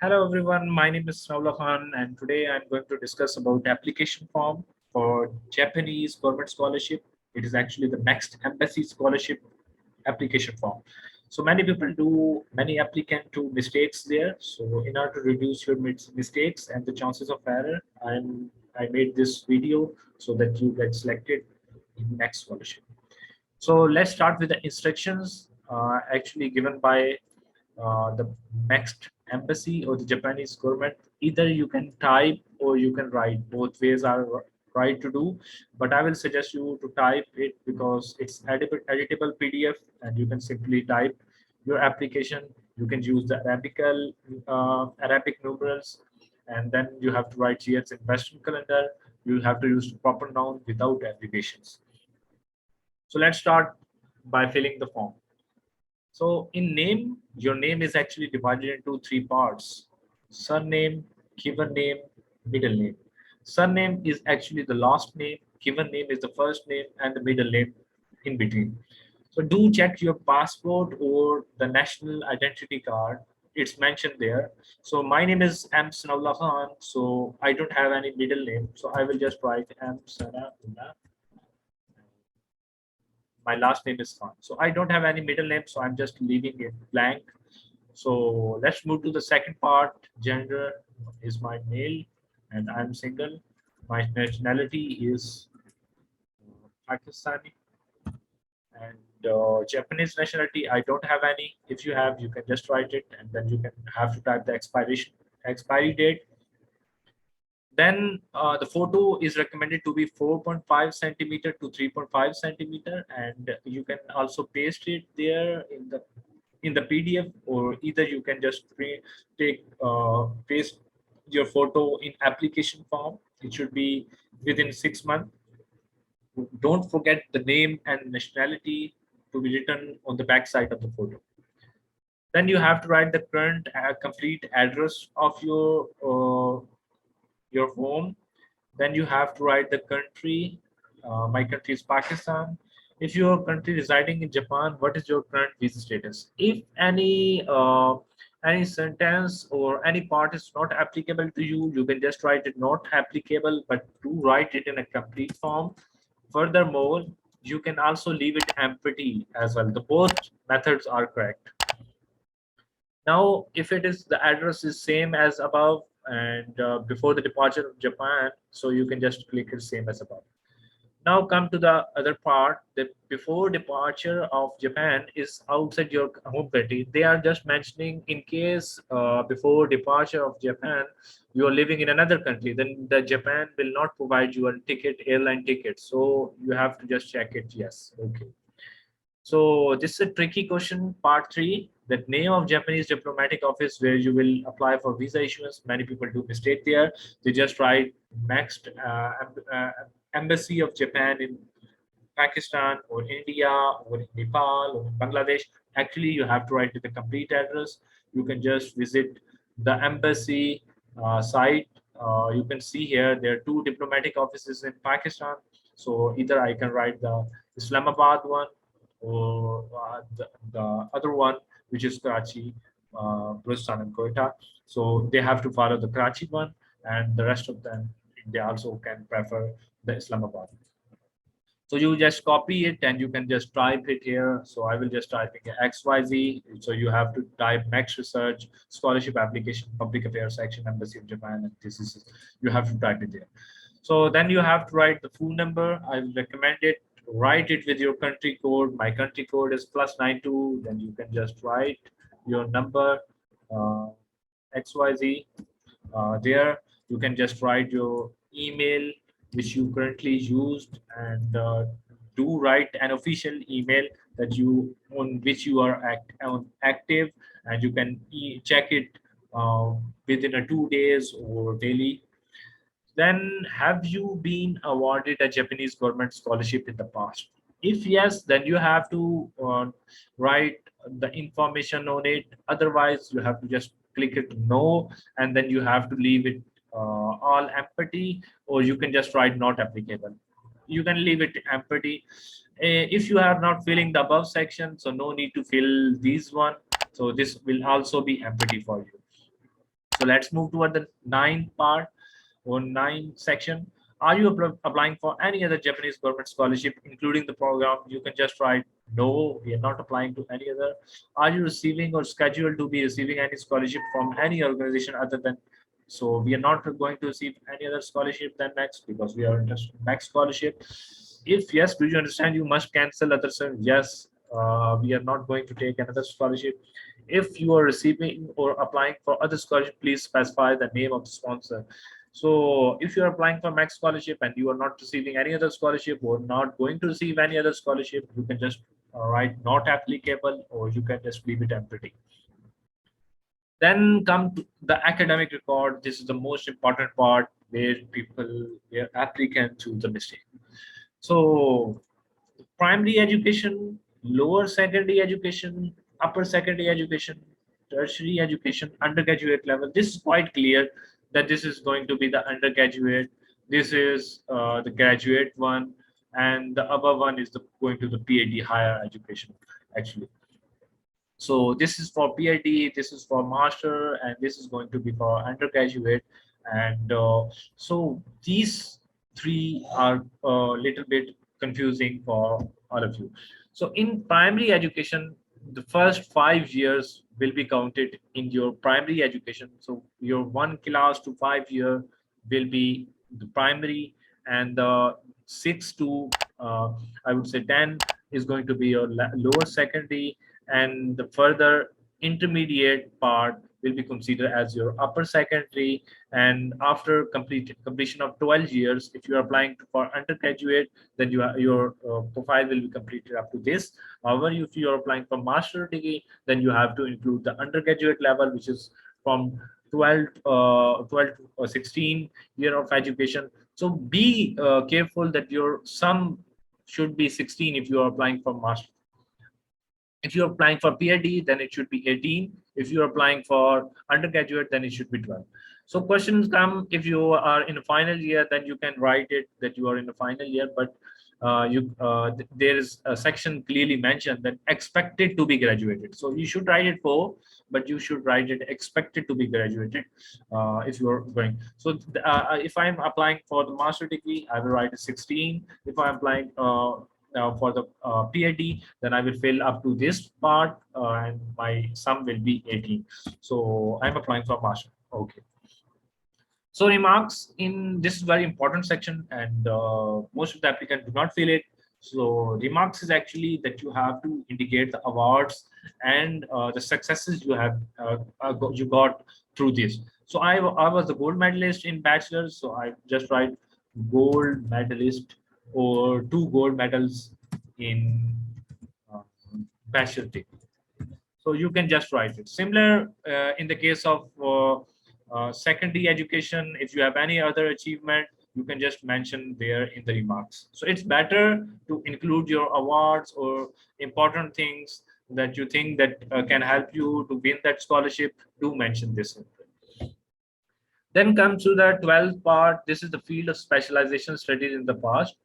Hello everyone, my name is Raul Khan and today I'm going to discuss about application form for Japanese government scholarship. It is actually the Mext Embassy Scholarship application form. So many applicants do mistakes there. So in order to reduce your mistakes and the chances of error, I made this video so that you get selected in Mext scholarship. So let's start with the instructions actually given by the next embassy or the Japanese government. Either you can type or you can write. Both ways are right to do, but I will suggest you to type it because it's editable PDF, and you can simply type your application. You can use the Arabic numerals, and then you have to write GS in Western calendar. You have to use proper noun without abbreviations. So let's start by filling the form. So in name, your name is actually divided into three parts: surname, given name, middle name. Surname is actually the last name, given name is the first name, and the middle name in between. So do check your passport or the national identity card. It's mentioned there. So my name is M. Sanullah Khan. So I don't have any middle name. So I will just write M. Sanullah. My last name is Khan. So I don't have any middle name, so I'm just leaving it blank. So let's move to the second part. Gender is my male and I'm single. My nationality is Pakistani, and Japanese nationality I don't have any. If you have, you can just write it, and then you can have to type the expiry date. Then the photo is recommended to be 4.5 centimeter to 3.5 centimeter, and you can also paste it there in the PDF, or either you can just paste your photo in application form. It should be within 6 months. Don't forget the name and nationality to be written on the back side of the photo. Then you have to write the current complete address of your home. Then you have to write the country. My country is Pakistan. If your country residing in Japan, what is your current visa status? If any sentence or any part is not applicable to you, you can just write it not applicable, but do write it in a complete form. Furthermore, you can also leave it empty as well. The both methods are correct. Now, if it is the address is same as above and before the departure of Japan, so you can just click it same as above. Now come to the other part, that before departure of Japan is outside your home country. They are just mentioning in case before departure of Japan, you are living in another country, then the Japan will not provide you a ticket, airline ticket. So you have to just check it. Yes. Okay. So this is a tricky question, part 3. The name of Japanese diplomatic office where you will apply for visa issuance. Many people do mistake there. They just write Mext Embassy of Japan in Pakistan or India or Nepal or Bangladesh. Actually, you have to write the complete address. You can just visit the embassy site. You can see here there are 2 diplomatic offices in Pakistan. So either I can write the Islamabad one or the other one, which is Karachi, Balochistan, and Quetta. So they have to follow the Karachi one, and the rest of them they also can prefer the Islamabad. So you just copy it and you can just type it here. So I will just type in XYZ. So you have to type Mext Research Scholarship Application Public Affairs Section Embassy of Japan, and this is you have to type it there. So then you have to write the phone number. I recommend it. Write it with your country code. My country code is +92. Then you can just write your number XYZ there. You can just write your email which you currently used, and do write an official email that you on which you are active, and you can check it within a 2 days or daily. Then, have you been awarded a Japanese government scholarship in the past? If yes, then you have to write the information on it. Otherwise, you have to just click it no, and then you have to leave it all empty, or you can just write not applicable. You can leave it empty. If you are not filling the above section, so no need to fill these one. So this will also be empty for you. So let's move toward the ninth part or ninth section. Are you applying for any other Japanese government scholarship, including the program? You can just write no, we are not applying to any other. Are you receiving or scheduled to be receiving any scholarship from any organization other than? So we are not going to receive any other scholarship than Mext because we are interested in Mext scholarship. If yes, do you understand? You must cancel other. Yes, we are not going to take another scholarship. If you are receiving or applying for other scholarship, please specify the name of the sponsor. So if you are applying for Max scholarship and you are not receiving any other scholarship or not going to receive any other scholarship, you can just write not applicable, or you can just leave it empty. Then come to the academic record. This is the most important part where where applicants choose the mistake. So primary education, lower secondary education, upper secondary education, tertiary education, undergraduate level. This is quite clear that this is going to be the undergraduate. This is the graduate one, and the above one is going to the PhD higher education actually. So this is for PhD, this is for master, and this is going to be for undergraduate. And so these three are a little bit confusing for all of you. So in primary education, the first 5 years will be counted in your primary education. So your 1 class to 5 year will be the primary, and the 6 to I would say 10 is going to be your lower secondary, and the further intermediate part will be considered as your upper secondary. And after completion of 12 years, if you are applying for undergraduate, then your profile will be completed up to this. However, if you are applying for master degree, then you have to include the undergraduate level, which is from 12 or 16 year of education. So be careful that your sum should be 16 if you are applying for master. If you're applying for PhD, then it should be 18. If you're applying for undergraduate, then it should be 12. So questions come if you are in a final year, then you can write it that you are in the final year, but there is a section clearly mentioned that expected to be graduated. So you should write it for, but you should write it expected to be graduated if you are going. So if I'm applying for the master degree, I will write 16. If I'm applying for the PhD, then I will fill up to this part, and my sum will be 18. So I'm applying for master. Okay. So remarks in this is very important section, and most of the applicants do not fill it. So remarks is actually that you have to indicate the awards and the successes you have you got through this. So I was the gold medalist in bachelor's, so I just write gold medalist or 2 gold medals in bachelor degree. So you can just write it. Similar in the case of secondary education, if you have any other achievement, you can just mention there in the remarks. So it's better to include your awards or important things that you think that can help you to win that scholarship. Do mention this. Then comes to the 12th part. This is the field of specialization studied in the past.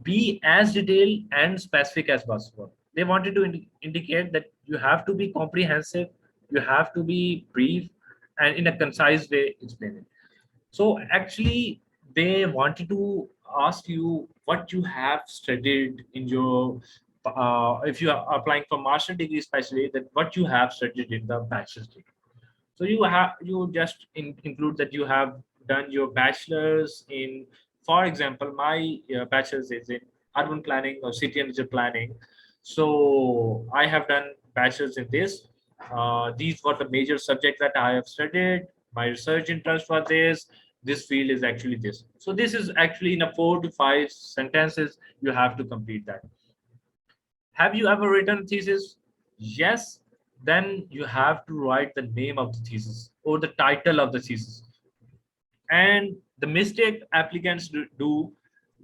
Be as detailed and specific as possible. They wanted to indicate that you have to be comprehensive, you have to be brief, and in a concise way explain it. So actually, they wanted to ask you what you have studied in your, if you are applying for master degree, especially that what you have studied in the bachelor's degree. So you just include that you have done your bachelor's in, for example, my bachelor's is in urban planning or city energy planning. So I have done bachelor's in this. These were the major subjects that I have studied. My research interest was this. This field is actually this. So this is actually in a 4 to 5 sentences. You have to complete that. Have you ever written a thesis? Yes. Then you have to write the name of the thesis or the title of the thesis. And the mistake applicants do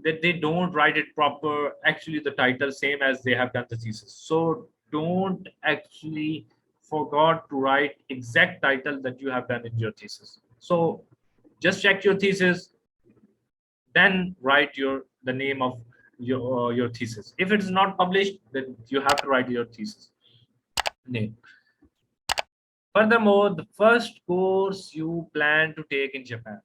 that they don't write it proper, actually the title same as they have done the thesis. So don't actually forgot to write exact title that you have done in your thesis. So just check your thesis, then write the name of your thesis. If it is not published, then you have to write your thesis name. Furthermore, the first course you plan to take in Japan.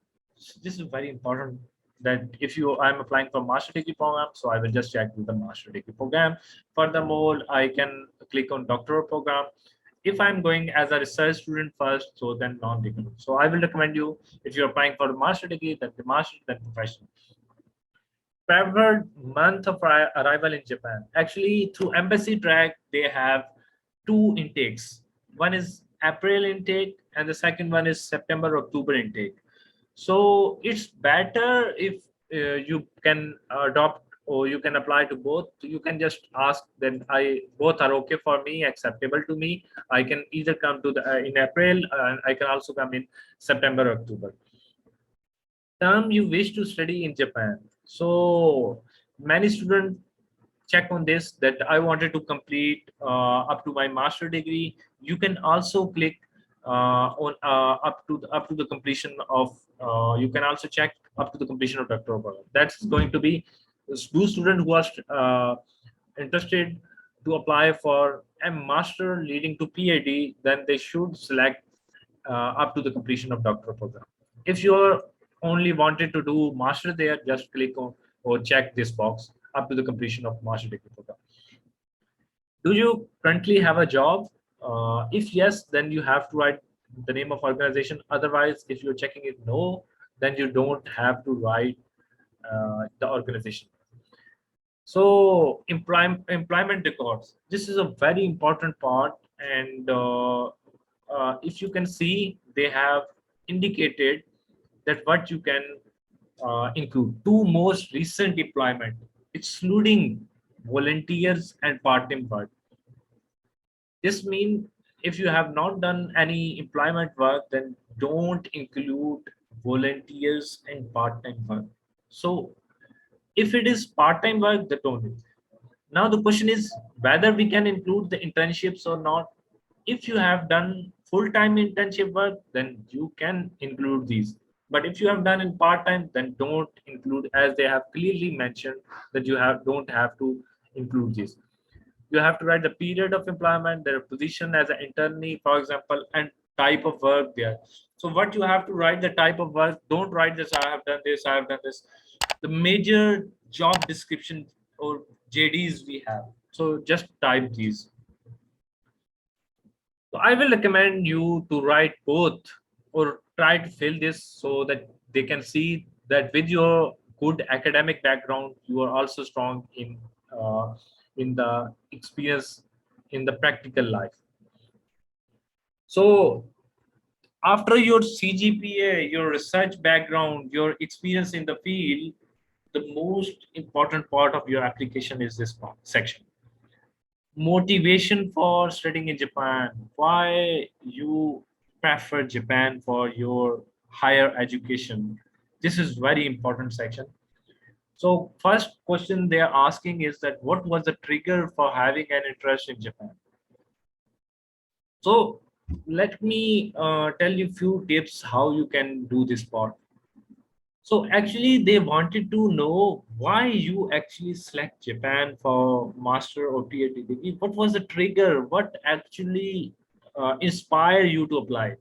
This is very important. That if I'm applying for master degree program, so I will just check with the master degree program. Furthermore, I can click on doctoral program. If I'm going as a research student first, so then non-degree. So I will recommend you, if you're applying for the master degree, then the master, then professional. Preferred month of arrival in Japan. Actually, through embassy track, they have two intakes. One is April intake, and the second one is September October intake. So it's better if you can adopt or you can apply to both. You can just ask, then I both are okay for me, acceptable to me. I can either come to the in April, and I can also come in September October. Term you wish to study in Japan. So many students check on this, that I wanted to complete up to my master degree. You can also click on up to the completion of. You can also check up to the completion of doctoral program. That's going to be those students who are interested to apply for a master leading to PhD. Then they should select up to the completion of doctoral program. If you're only wanted to do master there, just click on or check this box up to the completion of master degree program. Do you currently have a job? If yes, then you have to write the name of organization. Otherwise, if you're checking it no, then you don't have to write the organization. So employment records. This is a very important part, and if you can see, they have indicated that what you can include two most recent employment, excluding volunteers and part-time work. This means if you have not done any employment work, then don't include volunteers and part-time work. So if it is part-time work, then don't. Now the question is whether we can include the internships or not. If you have done full-time internship work, then you can include these. But if you have done in part-time, then don't include, as they have clearly mentioned that you don't have to include this. You have to write the period of employment, their position as an internee, for example, and type of work there. So what you have to write the type of work. Don't write this, I have done this, I have done this. The major job description or JDs we have. So just type these. So I will recommend you to write both or try to fill this so that they can see that with your good academic background, you are also strong in the experience in the practical life. So after your CGPA, your research background, your experience in the field, the most important part of your application is this part, section. Motivation for studying in Japan. Why you prefer Japan for your higher education? This is very important section. So first question they are asking is that what was the trigger for having an interest in Japan? So let me tell you few tips how you can do this part. So actually, they wanted to know why you actually select Japan for master or PhD degree. What was the trigger? What actually inspired you to apply?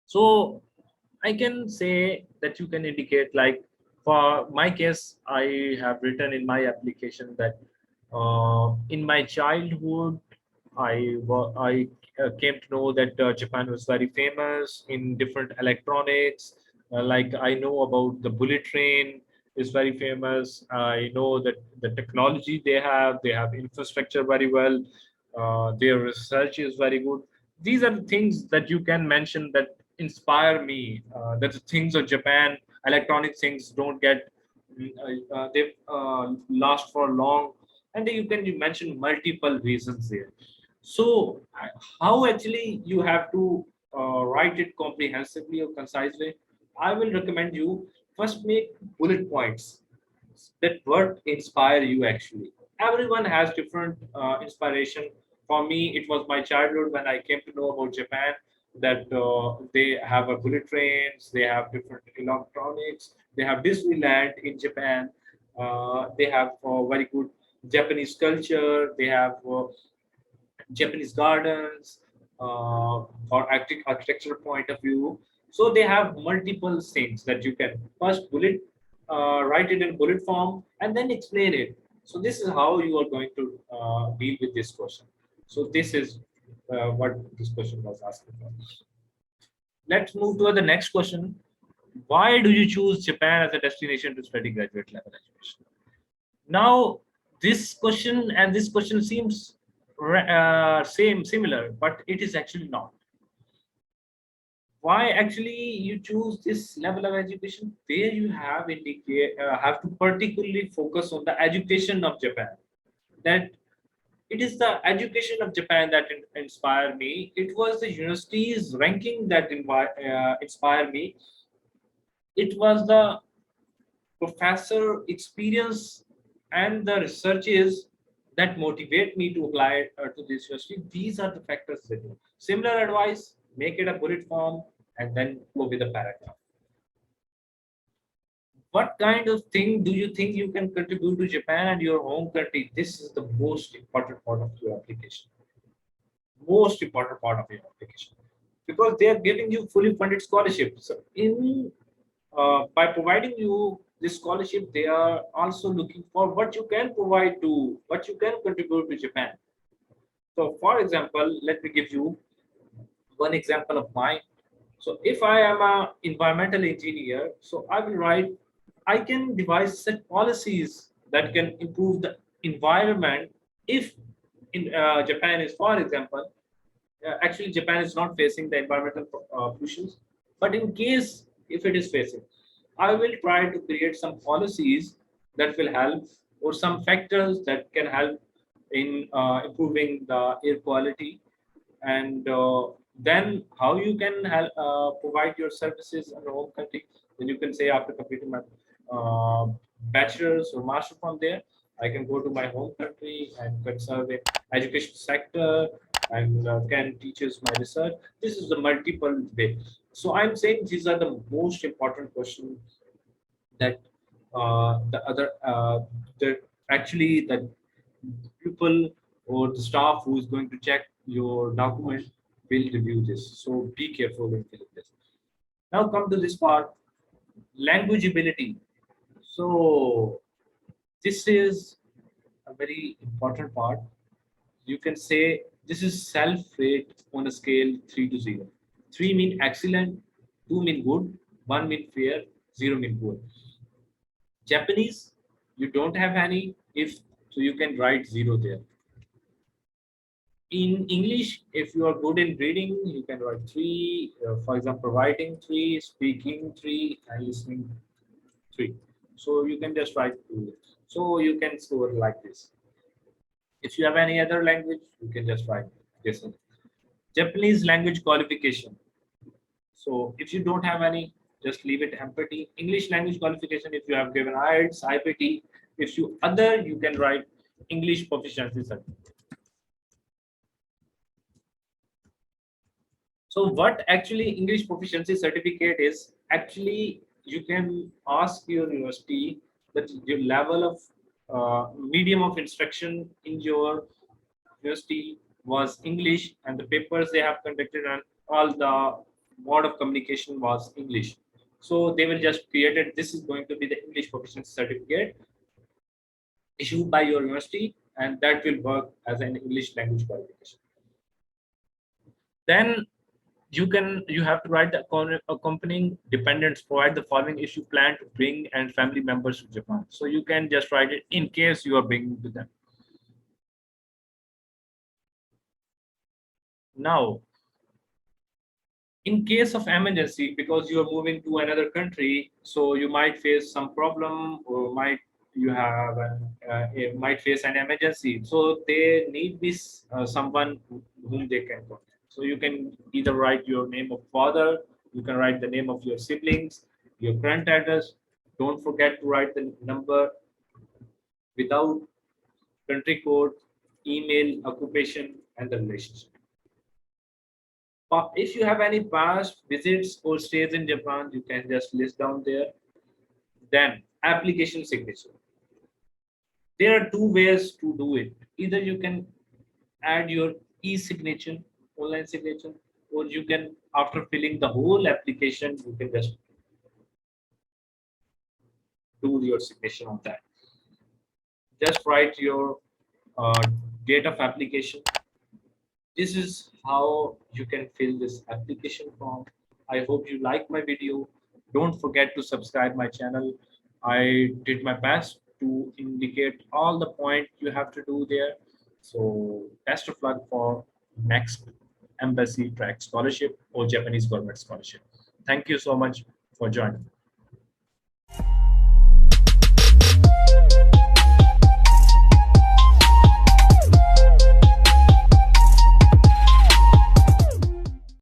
So I can say that you can indicate, like for my case, I have written in my application that in my childhood, I came to know that Japan was very famous in different electronics. Like I know about the bullet train is very famous. I know that the technology they have infrastructure very well. Their research is very good. These are the things that you can mention that inspire me. That the things of Japan, electronic things don't get they last for long, and you can mention multiple reasons there. So how actually you have to write it comprehensively or concisely? I will recommend you first make bullet points that what inspire you actually. Everyone has different inspiration. For me, it was my childhood when I came to know about Japan, that they have a bullet trains, they have different electronics, they have Disneyland in Japan. They have very good Japanese culture. They have Japanese gardens, or architecture point of view. So they have multiple things that you can first write it in bullet form, and then explain it. So this is how you are going to deal with this question. So this is what this question was asking for. Let's move to the next question. Why do you choose Japan as a destination to study graduate level education? Now, this question seems similar, but it is actually not. Why actually you choose this level of education? There you have to particularly focus on the education of Japan. That it is the education of Japan that inspired me. It was the university's ranking that inspired me. It was the professor experience and the researches that motivate me to apply to this university. These are the factors that do. Similar advice, make it a bullet form and then go with a paragraph. What kind of thing do you think you can contribute to Japan and your home country? This is the most important part of your application. Most important part of your application. Because they are giving you fully funded scholarship. So in by providing you this scholarship, they are also looking for what you can provide to, what you can contribute to Japan. So, for example, let me give you one example of mine. So, if I am a environmental engineer, so I will write, I can devise set policies that can improve the environment. If in Japan is, for example, actually Japan is not facing the environmental pollutions, but in case if it is facing, I will try to create some policies that will help, or some factors that can help in improving the air quality. And then how you can help, provide your services in your home country. Then you can say, after completing my uh, bachelor's or master from there, I can go to my home country and can serve in education sector, and can teaches my research. This is the multiple way. So I'm saying these are the most important questions that the other that actually the people or the staff who is going to check your document will review this. So be careful in filling this. Now come to this part, language ability. So this is a very important part. You can say this is self-rate on a scale 3 to 0. 3 mean excellent, 2 mean good, 1 mean fair, 0 mean poor. Japanese, you don't have any, if so you can write 0 there. In English, if you are good in reading, you can write 3. For example, writing 3, speaking 3, and listening 3. So you can just write 2. So you can score like this. If you have any other language, you can just write this one. Japanese language qualification. So if you don't have any, just leave it empty. English language qualification, if you have given IELTS, IPT, if you other, you can write English proficiency certificate. So what actually English proficiency certificate is, actually you can ask your university that your level of medium of instruction in your university was English, and the papers they have conducted and all the mode of communication was English. So they will just create it. This is going to be the English proficiency certificate issued by your university, and that will work as an English language qualification. Then you have to write the accompanying dependents provide the following if you plan to bring and family members to Japan. So you can just write it in case you are bringing to them. Now, in case of emergency, because you are moving to another country, so you might face some problem, or you have might face an emergency. So they need this someone whom they can contact. So you can either write your name of father, you can write the name of your siblings, your current address. Don't forget to write the number without country code, email, occupation, and the relationship. If you have any past visits or stays in Japan, you can just list down there. Then application signature. There are two ways to do it. Either you can add your e-signature, online signature, or you can, after filling the whole application, you can just do your signature on that. Just write your date of application. This is how you can fill this application form. I hope you like my video. Don't forget to subscribe my channel. I did my best to indicate all the point you have to do there. So best of luck for next embassy track scholarship or Japanese government scholarship. Thank you so much for joining.